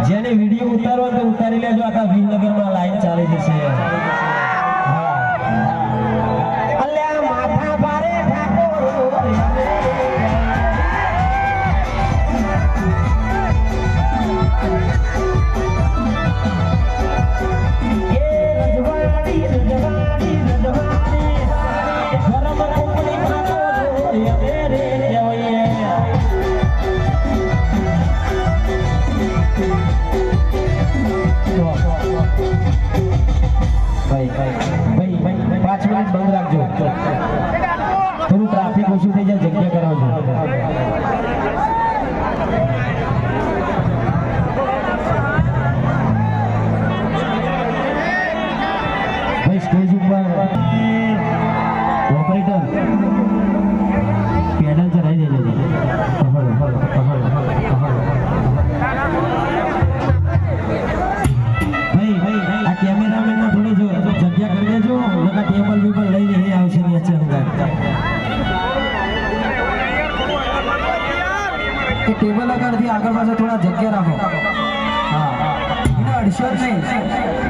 જેને વિડિયો ઉતારવો તો ઉતારી લેજો આખા વિનગરમાં લાઈન ચાલી જશે અલ્યા માથા ભારે ઠાકોર બંધ રાખજો થોડું ટ્રાફિક ઓછું થઈ જાય જગ્યા કરાવજો ભાઈ સ્ટેજ ઉપર ઓપરેટર પેડલ ચલાવી દેજો ભાઈ આ કેમેરામેન ના થોડી જો જગ્યા કરી દેજો નકા ટેબલ બીબલ લઈને એ આવશે નીચે અંદર એ ટેબલ આગળથી આગળ પાછળ થોડા જગ્યા રાખો હા એને અડશો જ નહીં